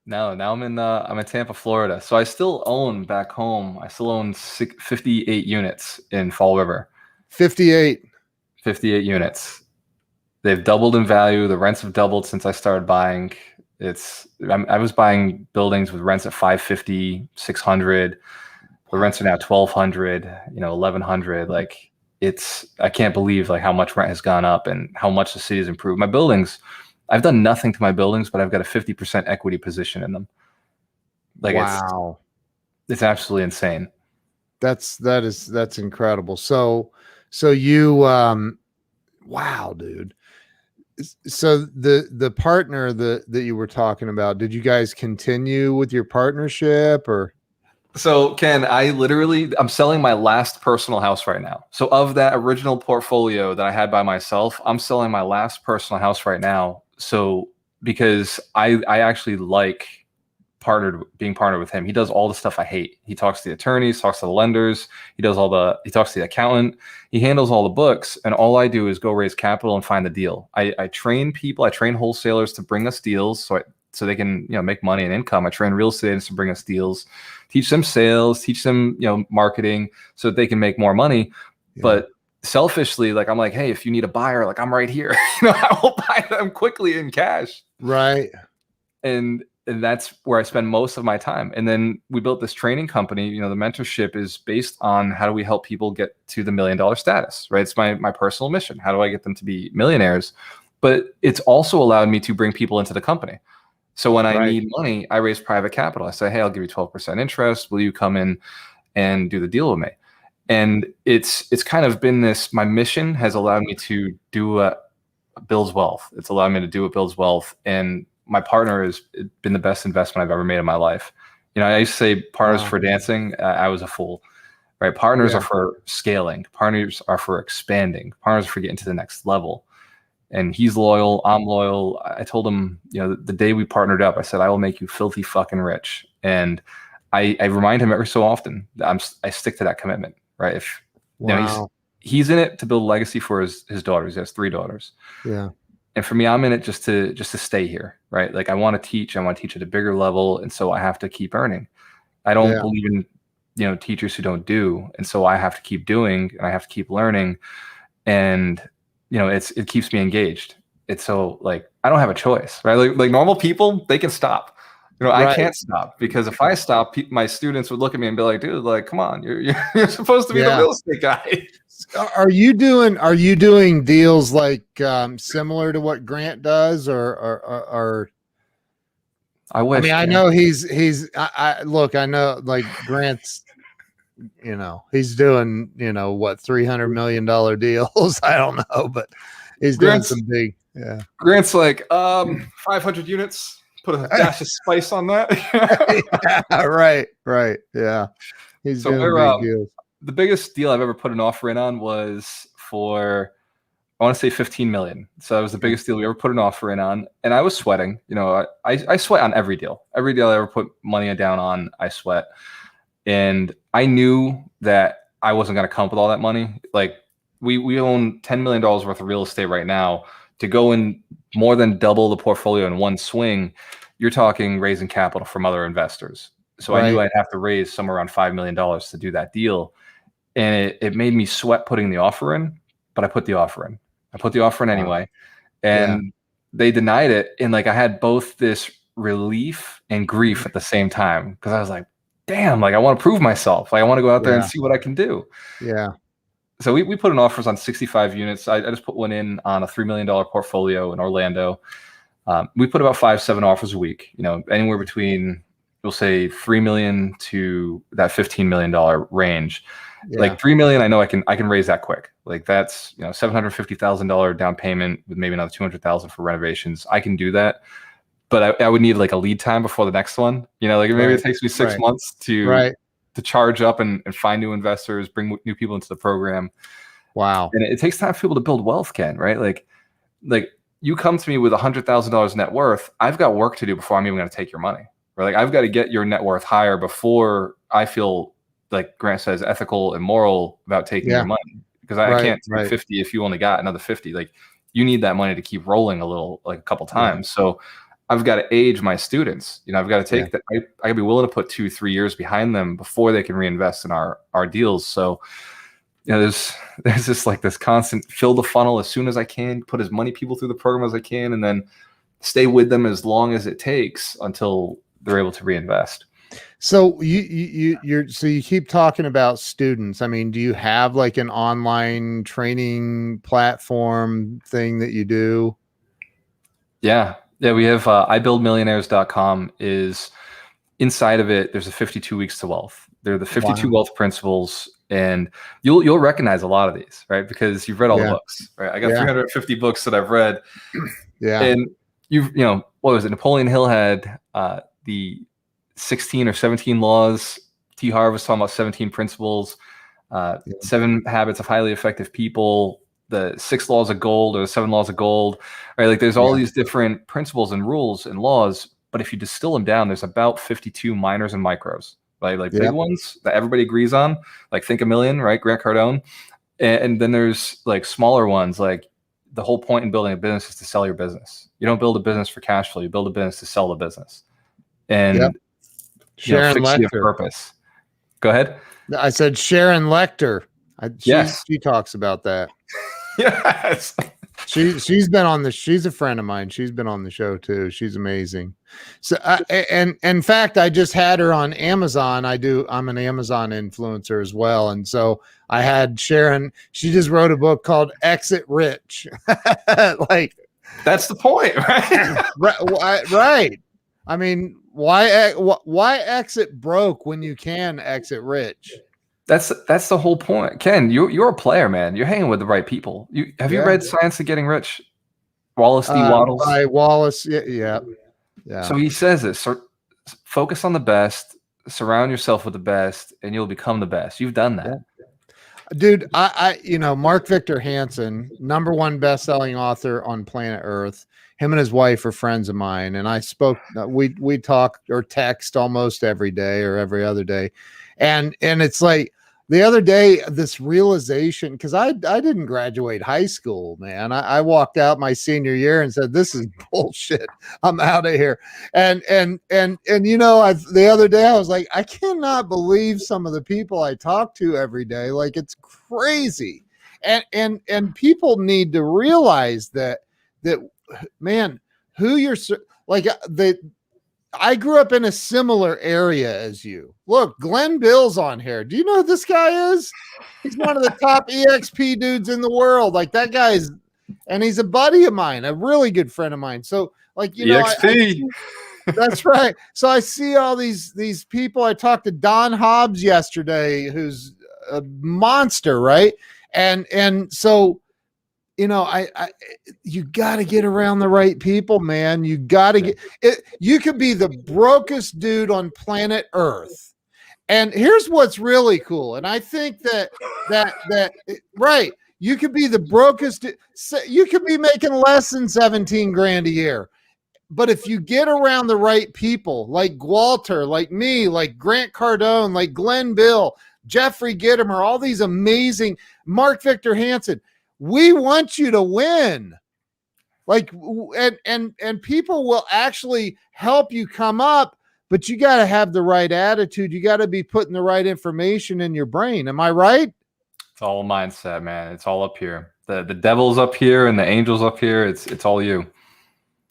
No, now I'm in Tampa, Florida. So I still own back home. I still own 58 units in Fall River. 58. 58 units. They've doubled in value. The rents have doubled since I started buying. I was buying buildings with rents at 550, 600. The rents are now 1,200, 1,100. Like I can't believe like how much rent has gone up and how much the city has improved. My buildings, I've done nothing to my buildings, but I've got a 50% equity position in them. Like Wow. it's absolutely insane. That's incredible. So you wow, dude. So the partner that you were talking about, did you guys continue with your partnership or? So Ken, I'm selling my last personal house right now. So of that original portfolio that I had by myself, I'm selling my last personal house right now. So because I actually like being partnered with him. He does all the stuff I hate. He talks to the attorneys, talks to the lenders, he talks to the accountant, he handles all the books, and all I do is go raise capital and find the deal. I train people, I train wholesalers to bring us deals so they can make money and income. I train real estate agents to bring us deals, teach them sales, teach them marketing so that they can make more money. Yeah. But selfishly, like I'm like, hey, if you need a buyer, like I'm right here. I will buy them quickly in cash. Right. And that's where I spend most of my time. And then we built this training company. The mentorship is based on how do we help people get to the $1 million status, right? It's my personal mission. How do I get them to be millionaires? But it's also allowed me to bring people into the company. So when I need money, I raise private capital. I say, hey, I'll give you 12% interest. Will you come in and do the deal with me? And it's kind of been my mission has allowed me to do what builds wealth. It's allowed me to do what builds wealth. And my partner has been the best investment I've ever made in my life. I used to say partners for dancing. I was a fool, right? Partners are for scaling. Partners are for expanding. Partners are for getting to the next level. And he's loyal. I'm loyal. I told him, the day we partnered up, I said, I will make you filthy fucking rich. And I remind him every so often that I stick to that commitment, right? If he's in it to build a legacy for his daughters. He has 3 daughters. Yeah. And for me, I'm in it just to stay here, right? Like I want to teach at a bigger level. And so I have to keep earning. I don't believe in, teachers who don't do. And so I have to keep doing and I have to keep learning. And, it keeps me engaged. It's so like, I don't have a choice, right? Like normal people, they can stop. I can't stop because if I stop, my students would look at me and be like, dude, like, come on, you're supposed to be the real estate guy. Are you doing deals like similar to what Grant does or I wish. I mean, I know he's look, I know like Grant's, he's doing, what, $300 million deals. I don't know, but he's doing some big, Grant's like 500 units. Put a dash of spice on that. Yeah, right. Yeah. He's doing big deals. The biggest deal I've ever put an offer in on was for, I want to say 15 million. So that was the biggest deal we ever put an offer in on. And I was sweating, I sweat on every deal. Every deal I ever put money down on, I sweat. And I knew that I wasn't going to come up with all that money. Like we own $10 million worth of real estate right now. To go in more than double the portfolio in one swing, you're talking raising capital from other investors. So I knew I'd have to raise somewhere around $5 million to do that deal. And it made me sweat putting the offer in, but I put the offer in. I put the offer in anyway. And they denied it. And like I had both this relief and grief at the same time because I was like, damn, like I want to prove myself. Like I want to go out there and see what I can do. Yeah. So we put in offers on 65 units. I just put one in on a $3 million portfolio in Orlando. We put about 5-7 offers a week, anywhere between, we'll say 3 million to that $15 million range. Yeah. Like 3 million, I know I can raise that quick. Like that's, $750,000 down payment with maybe another 200,000 for renovations. I can do that. But I would need like a lead time before the next one. Like maybe it takes me 6 months to charge up and find new investors, bring new people into the program. Wow. And it takes time for people to build wealth, Ken, right? Like you come to me with $100,000 net worth. I've got work to do before I'm even going to take your money. Right? Like I've got to get your net worth higher before I feel like Grant says ethical and moral about taking your money. Because I can't take 50 if you only got another 50. Like you need that money to keep rolling a couple times. So I've got to age my students. I've got to take that. I gotta be willing to put 2-3 years behind them before they can reinvest in our deals. So, there's this constant fill the funnel as soon as I can, put as many people through the program as I can, and then stay with them as long as it takes until they're able to reinvest. So you keep talking about students. I mean, do you have like an online training platform thing that you do? Yeah, we have ibuildmillionaires.com is inside of it. There's a 52 weeks to wealth. They're the 52 wealth principles, and you'll recognize a lot of these, right? Because you've read all the books, right? I got 350 books that I've read. Yeah. And what was it? Napoleon Hill had the 16 or 17 laws. T. Harv was talking about 17 principles, 7 habits of highly effective people, the 6 laws of gold or the 7 laws of gold, right? Like there's all these different principles and rules and laws, but if you distill them down, there's about 52 minors and micros, right? Like big ones that everybody agrees on, like Think a Million, right? Grant Cardone. And then there's like smaller ones, like the whole point in building a business is to sell your business. You don't build a business for cash flow. You build a business to sell the business. And Sharon Lecter. Purpose. Go ahead. I said Sharon Lecter. She talks about that. Yes. She's been on she's a friend of mine. She's been on the show too. She's amazing. So and in fact, I just had her on Amazon. I'm an Amazon influencer as well. And so I had Sharon, she just wrote a book called Exit Rich. Like that's the point, right? Right. I mean, why exit broke when you can exit rich? That's the whole point. Ken, you're a player, man. You're hanging with the right people. Have you read Science of Getting Rich? Wallace D. Wattles? By Wallace, yeah. So he says this, focus on the best, surround yourself with the best, and you'll become the best. You've done that. Dude, Mark Victor Hansen, #1 best-selling author on planet Earth. Him and his wife are friends of mine, and I spoke. We talk or text almost every day or every other day, and it's like the other day this realization, because I didn't graduate high school, man. I walked out my senior year and said, "This is bullshit. I'm out of here." And the other day I was like, I cannot believe some of the people I talk to every day. Like it's crazy, and people need to realize that. Man, who you're like I grew up in a similar area as you. Look, Glenn Bill's on here. Do you know who this guy is? He's one of the top EXP dudes in the world. Like that guy's, and he's a buddy of mine, a really good friend of mine. So like, EXP. That's right. So I see all these people. I talked to Don Hobbs yesterday, who's a monster, right? And so you got to get around the right people, man. You got to get it. You could be the brokest dude on planet Earth. And here's what's really cool. And I think that right. You could be the brokest. You could be making less than 17 grand a year. But if you get around the right people, like Gualter, like me, like Grant Cardone, like Glenn Bill, Jeffrey Gitomer, all these amazing, Mark Victor Hansen, we want you to win. Like, and people will actually help you come up, but you got to have the right attitude. You got to be putting the right information in your brain. Am I right? It's all mindset, man. It's all up here. The devil's up here and the angel's up here. It's all you.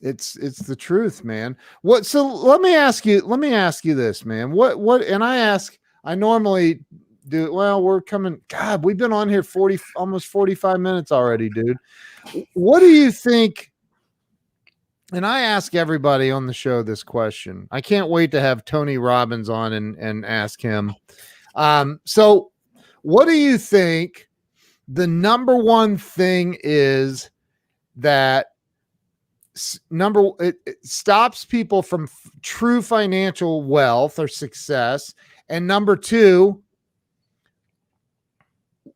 It's the truth, man. So let me ask you this, man. What, and I normally do. Well, we're coming. God, we've been on here almost 45 minutes already, dude. What do you think? And I ask everybody on the show this question. I can't wait to have Tony Robbins on and ask him. So what do you think the #1 thing is that it stops people from true financial wealth or success? And #2,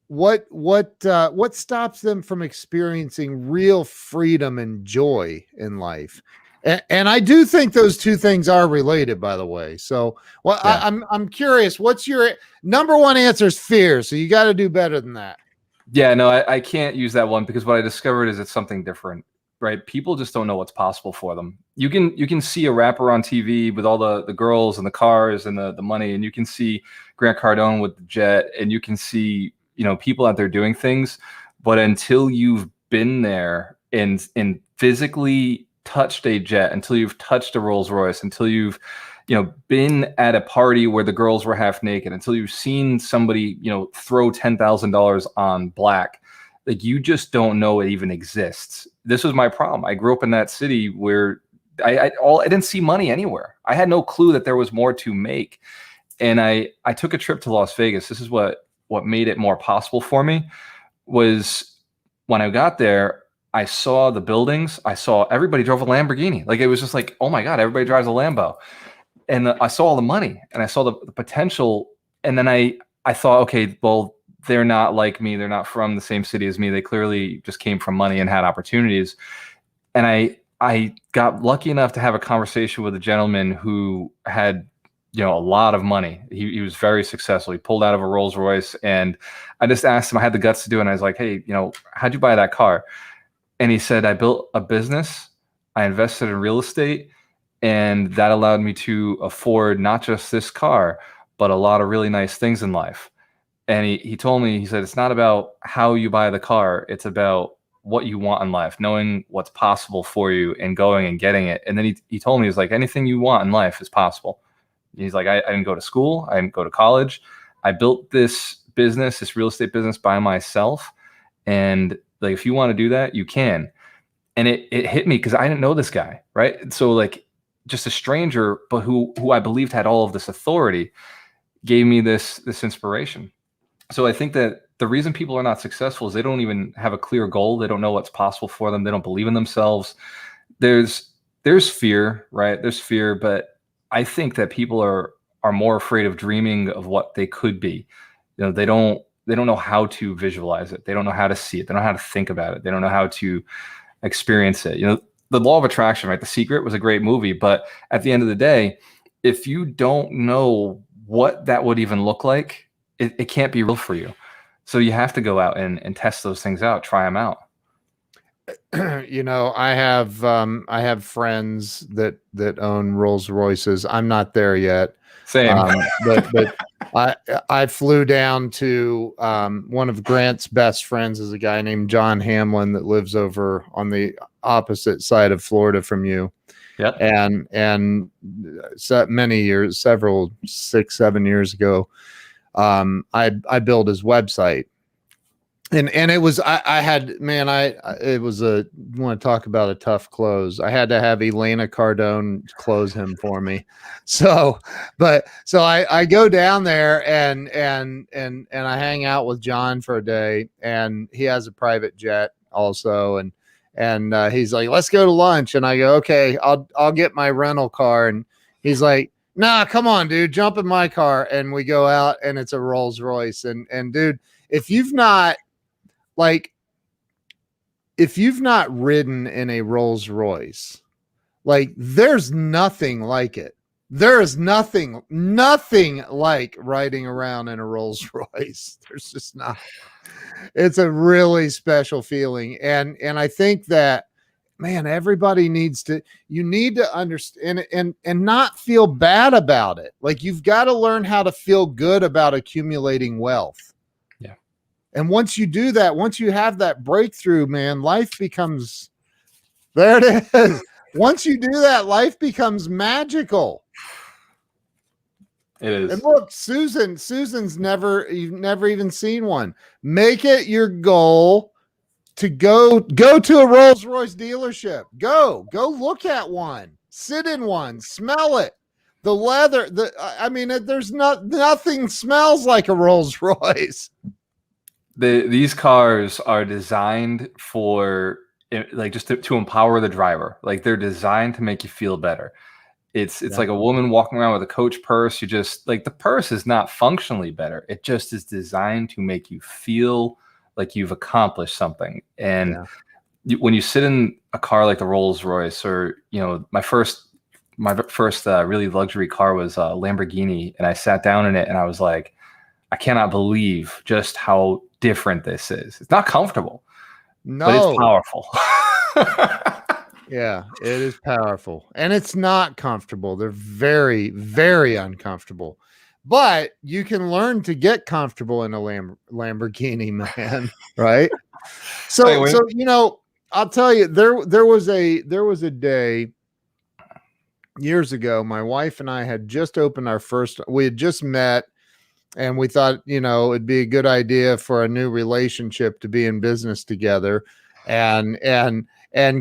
what stops them from experiencing real freedom and joy in life? And I do think those two things are related, by the way. So, I'm curious. What's your #1 answer? Is fear. So you got to do better than that. Yeah, no, I can't use that one because what I discovered is it's something different. right? People just don't know what's possible for them. You can see a rapper on TV with all the girls and the cars and the money, and you can see Grant Cardone with the jet, and you can see, you know, people out there doing things. But until you've been there and physically touched a jet, until you've touched a Rolls Royce, until you've, you know, been at a party where the girls were half naked, until you've seen somebody, you know, throw $10,000 on black, like, you just don't know it even exists. This was my problem. I grew up in that city where I didn't see money anywhere. I had no clue that there was more to make. And I took a trip to Las Vegas. This is what made it more possible for me. Was when I got there, I saw the buildings. I saw everybody drove a Lamborghini. Like, it was just like, oh my God, everybody drives a Lambo. And I saw all the money, and I saw the potential. And then I thought, okay, well, they're not like me. They're not from the same city as me. They clearly just came from money and had opportunities. And I got lucky enough to have a conversation with a gentleman who had, you know, a lot of money. He was very successful. He pulled out of a Rolls Royce, and I just asked him, I had the guts to do it. And I was like, hey, you know, how'd you buy that car? And he said, I built a business. I invested in real estate, and that allowed me to afford not just this car, but a lot of really nice things in life. And he told me, he said, it's not about how you buy the car. It's about what you want in life, knowing what's possible for you and going and getting it. And then he told me, he's like, anything you want in life is possible. He's like, I didn't go to school. I didn't go to college. I built this business, this real estate business, by myself. And like, if you want to do that, you can. And it hit me because I didn't know this guy, right? So like, just a stranger, but who I believed had all of this authority, gave me this inspiration. So I think that the reason people are not successful is they don't even have a clear goal. They don't know what's possible for them. They don't believe in themselves. There's fear, right? There's fear, but I think that people are more afraid of dreaming of what they could be. You know, they don't know how to visualize it. They don't know how to see it. They don't know how to think about it. They don't know how to experience it. You know, The Law of Attraction, right? The Secret was a great movie, but at the end of the day, if you don't know what that would even look like, it can't be real for you. So you have to go out and test those things out, try them out. You know, I have friends that own Rolls Royces. I'm not there yet. Same. But I flew down to one of Grant's best friends is a guy named John Hamlin that lives over on the opposite side of Florida from you. Yeah. And so many years, 6, 7 years ago, I built his website. And it was, it was you want to talk about a tough close. I had to have Elena Cardone close him for me. So I go down there and I hang out with John for a day, and he has a private jet also. And he's like, let's go to lunch. And I go, okay, I'll get my rental car. And he's like, nah, come on, dude, jump in my car. And we go out, and it's a Rolls Royce. And dude, if you've not ridden in a Rolls Royce, like, there's nothing like it. There is nothing like riding around in a Rolls Royce. There's just not. It's a really special feeling. And I think that, man, everybody needs to understand and not feel bad about it. Like, you've got to learn how to feel good about accumulating wealth. Yeah. And once you do that, once you have that breakthrough, man, life becomes, there it is. Once you do that, life becomes magical. It is. And look, Susan's never even seen one. Make it your goal to go to a Rolls Royce dealership. Go look at one, sit in one, smell it. The leather, there's nothing smells like a Rolls Royce. These cars are designed for, like, just to empower the driver. Like, they're designed to make you feel better. It's like a woman walking around with a Coach purse. You just, like, the purse is not functionally better. It just is designed to make you feel like you've accomplished something. And when you sit in a car like the Rolls Royce, or, you know, my first really luxury car was a Lamborghini, and I sat down in it and I was like, I cannot believe just how different this is. It's not comfortable, but it's powerful. Yeah, it is powerful and it's not comfortable. They're very, very uncomfortable. But you can learn to get comfortable in a Lamborghini, man, right? So Anyway, I'll tell you there was a day years ago. My wife and I had just opened we had just met, and we thought, it'd be a good idea for a new relationship to be in business together and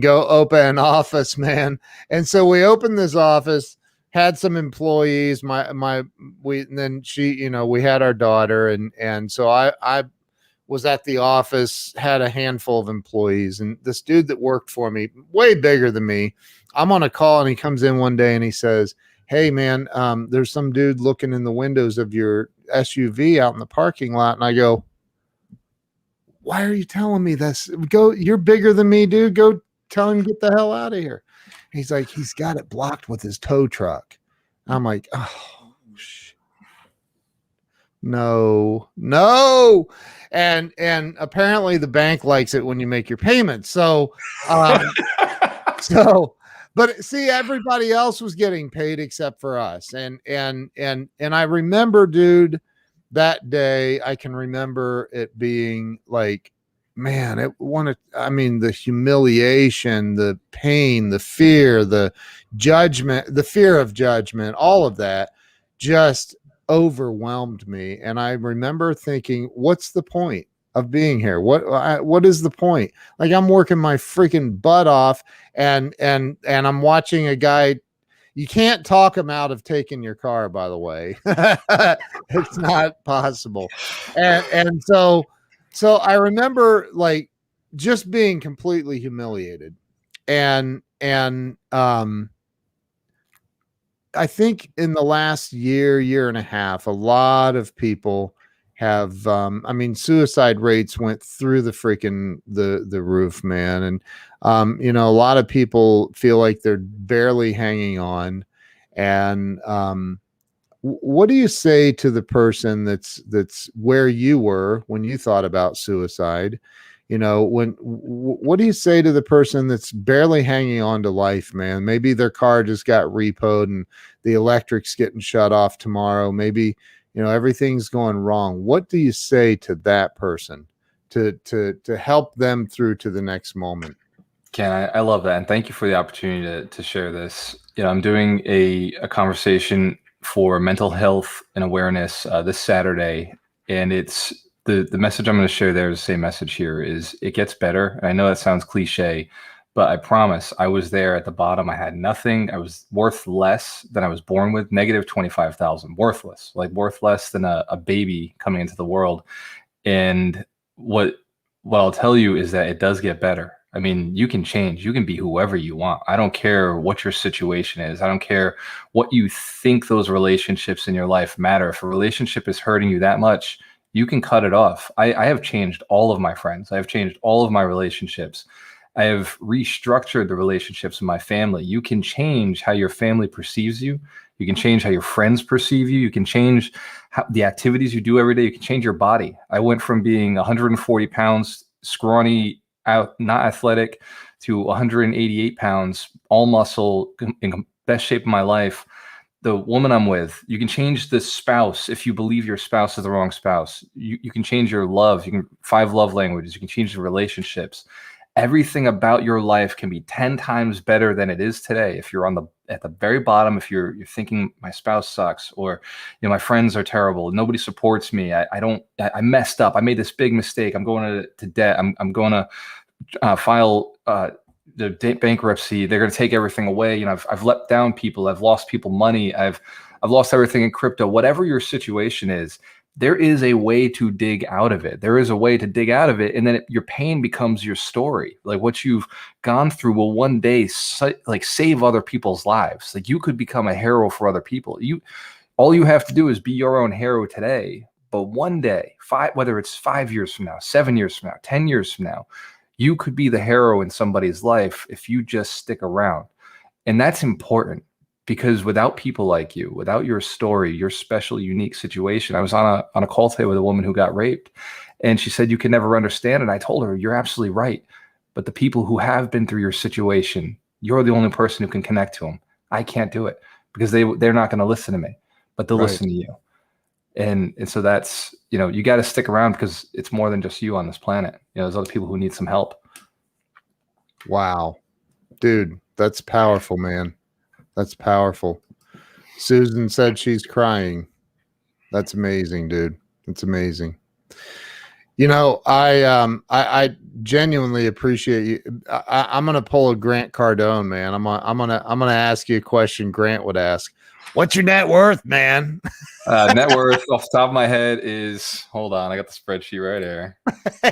go open an office, man. And so we opened this office, had some employees, and then she, we had our daughter, and so I was at the office, had a handful of employees, and this dude that worked for me, way bigger than me, I'm on a call, and he comes in one day and he says, "Hey man, there's some dude looking in the windows of your SUV out in the parking lot." And I go, "Why are you telling me this? You're bigger than me, dude. Go tell him to get the hell out of here." He's like, "He's got it blocked with his tow truck." I'm like, "Oh, no. And apparently the bank likes it when you make your payments. So, so, but see, everybody else was getting paid except for us. And I remember, dude, that day, I can remember it being like, man, the humiliation, the pain, the fear, the judgment, the fear of judgment, all of that just overwhelmed me. And I remember thinking, what's the point of being here? What is the point? Like, I'm working my freaking butt off, and I'm watching a guy. You can't talk him out of taking your car, by the way. It's not possible. And so I remember, like, just being completely humiliated. And I think in the last year and a half, a lot of people have, suicide rates went through the roof, man. And, a lot of people feel like they're barely hanging on. And, what do you say to the person that's where you were when you thought about suicide? What do you say to the person that's barely hanging on to life, man? Maybe their car just got repoed and the electric's getting shut off tomorrow. Maybe, everything's going wrong. What do you say to that person to help them through to the next moment? Ken, I love that. And thank you for the opportunity to share this. I'm doing a conversation for mental health and awareness this Saturday. And it's the message I'm going to share there is the same message here is it gets better. And I know that sounds cliche, but I promise I was there at the bottom. I had nothing. I was worth less than I was born with, negative 25,000, worthless, like worth less than a baby coming into the world. And what I'll tell you is that it does get better. I mean, you can change. You can be whoever you want. I don't care what your situation is. I don't care what you think those relationships in your life matter. If a relationship is hurting you that much, you can cut it off. I have changed all of my friends. I have changed all of my relationships. I have restructured the relationships in my family. You can change how your family perceives you. You can change how your friends perceive you. You can change the activities you do every day. You can change your body. I went from being 140 pounds, scrawny, not athletic, to 188 pounds, all muscle, in best shape of my life. The woman I'm with, you can change the spouse if you believe your spouse is the wrong spouse. You can change your love. You can 5 love languages. You can change the relationships. Everything about your life can be 10 times better than it is today. If you're at the very bottom, if you're thinking my spouse sucks, or my friends are terrible, nobody supports me, I messed up, I made this big mistake, I'm going to debt, I'm going to file the bankruptcy, they're going to take everything away. I've let down people, I've lost people money, I've lost everything in crypto. Whatever your situation is, there is a way to dig out of it. There is a way to dig out of it. And then your pain becomes your story. Like what you've gone through will one day save other people's lives. Like you could become a hero for other people. All you have to do is be your own hero today. But one day, whether it's 5 years from now, 7 years from now, 10 years from now, you could be the hero in somebody's life if you just stick around. And that's important. Because without people like you, without your story, your special, unique situation, I was on a call today with a woman who got raped, and she said, you can never understand it. And I told her, you're absolutely right. But the people who have been through your situation, you're the only person who can connect to them. I can't do it because they're not going to listen to me, but they'll listen to you. And so that's, you got to stick around because it's more than just you on this planet. There's other people who need some help. Wow, dude, that's powerful, man. That's powerful. Susan said she's crying. That's amazing, dude. That's amazing. I genuinely appreciate you. I'm gonna pull a Grant Cardone, man. I'm gonna ask you a question Grant would ask. What's your net worth, man? Net worth off the top of my head is, hold on, I got the spreadsheet right here.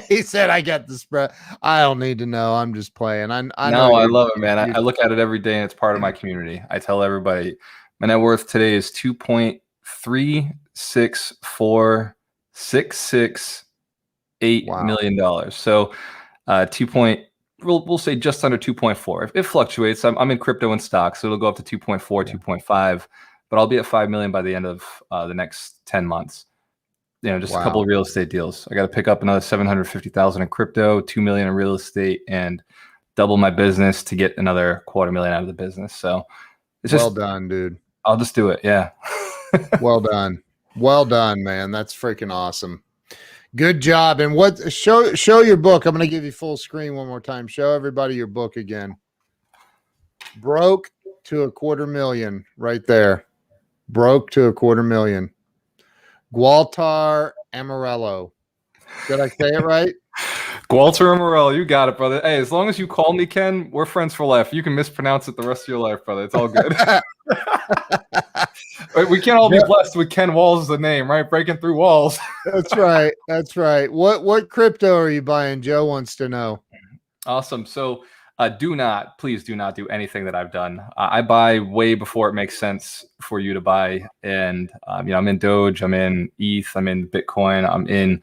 He said, I got the spread. I don't need to know. I'm just playing. I know I love it, man. I look at it every day and it's part of my community. I tell everybody my net worth today is $2.36466 million. So we'll say just under 2.4. It fluctuates. I'm in crypto and stocks, so it'll go up to 2.4, 2.5, but I'll be at 5 million by the end of the next 10 months. Just a couple of real estate deals. I got to pick up another 750,000 in crypto, 2 million in real estate, and double my business to get another $250,000 out of the business. So it's well done, dude. I'll just do it. Yeah. Well done, man. That's freaking awesome. Good job. And show your book. I'm going to give you full screen one more time. Show everybody your book again. Broke to $250,000 right there. Broke to $250,000. Gualter Amarelo. Did I say it right? Gualter Amarelo, you got it, brother. Hey, as long as you call me Ken, we're friends for life. You can mispronounce it the rest of your life, brother. It's all good. We can't all be blessed with Ken Walls as a name, right? Breaking through walls. That's right. That's right. What crypto are you buying? Joe wants to know. Awesome. So please do not do anything that I've done. I buy way before it makes sense for you to buy. And I'm in Doge, I'm in ETH, I'm in Bitcoin,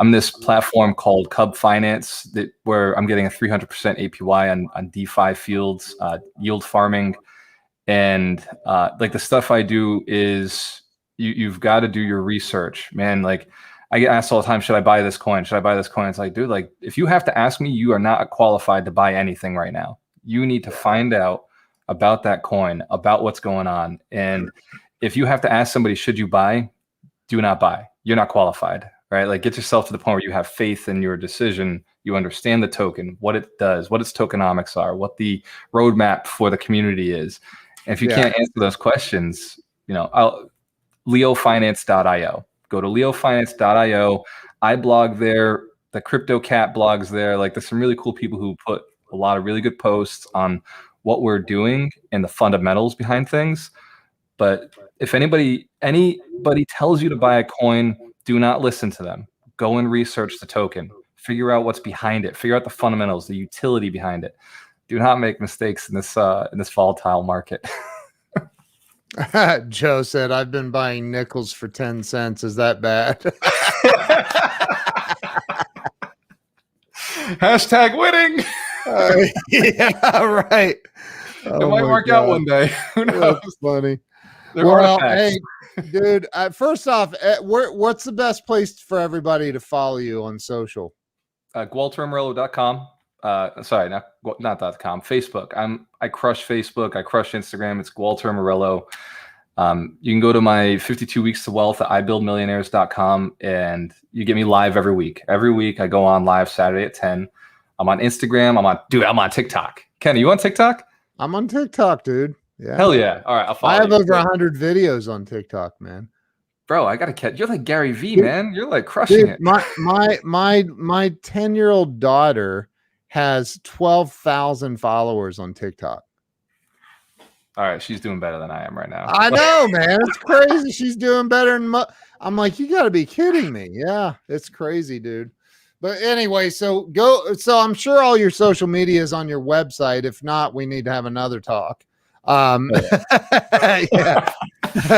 I'm this platform called Cub Finance where I'm getting a 300% APY on DeFi fields, yield farming. And like the stuff I do is you've got to do your research, man. Like I get asked all the time, should I buy this coin? Should I buy this coin? It's like, dude, like if you have to ask me, you are not qualified to buy anything right now. You need to find out about that coin, about what's going on. And if you have to ask somebody, should you buy? Do not buy. You're not qualified, right? Like get yourself to the point where you have faith in your decision. You understand the token, what it does, what its tokenomics are, what the roadmap for the community is. And if you can't answer those questions, leofinance.io. Go to leofinance.io. I blog there. The Crypto Cat blogs there. Like there's some really cool people who put a lot of really good posts on what we're doing and the fundamentals behind things. But if anybody tells you to buy a coin, do not listen to them. Go and research the token. Figure out what's behind it. Figure out the fundamentals, the utility behind it. Do not make mistakes in this volatile market. Joe said, I've been buying nickels for 10 cents. Is that bad? Hashtag winning. Yeah, right. It might work out one day. Who knows? That's funny. Well, hey, dude, first off, what's the best place for everybody to follow you on social? GualterAmarelo.com. Sorry, not .com. Facebook. I crush Facebook. I crush Instagram. It's Gualter Amarelo. You can go to my 52 Weeks to Wealth at ibuildmillionaires.com, and you get me live every week. Every week I go on live Saturday at 10. I'm on Instagram. I'm on TikTok. Ken, are you on TikTok? I'm on TikTok, dude. Yeah. Hell yeah. All right, I'll follow I have you. over 100 videos on TikTok, man. Bro, I gotta catch. You're like Gary V, man. You're like crushing it. My 10-year-old daughter has 12,000 followers on TikTok. All right, she's doing better than I am right now. I know, man. It's crazy. She's doing better than I'm like, you got to be kidding me. Yeah, it's crazy, dude. But anyway, so I'm sure all your social media is on your website. If not, we need to have another talk. Yeah.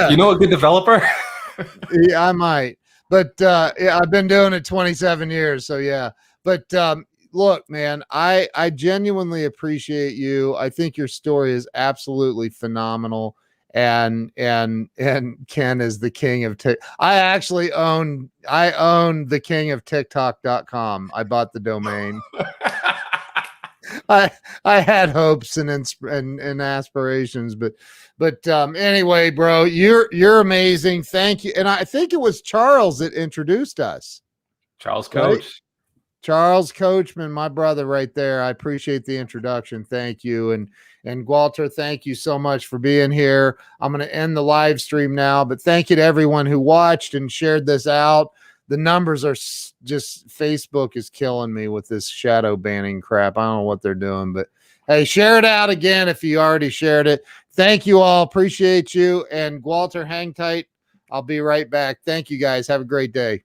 You know a good developer? Yeah, I might. But I've been doing it 27 years. So yeah. But look, man, I genuinely appreciate you. I think your story is absolutely phenomenal. And Ken is the king of I own the king of TikTok.com. I bought the domain. I had hopes and aspirations, but anyway, bro, you're amazing. Thank you. And I think it was Charles that introduced us. Charles Right? Coach. Charles Coachman, my brother right there. I appreciate the introduction. Thank you. And Gualter, thank you so much for being here. I'm going to end the live stream now, but thank you to everyone who watched and shared this out. The numbers are just, Facebook is killing me with this shadow banning crap. I don't know what they're doing, but hey, share it out again if you already shared it. Thank you all. Appreciate you. And Gualter, hang tight. I'll be right back. Thank you guys. Have a great day.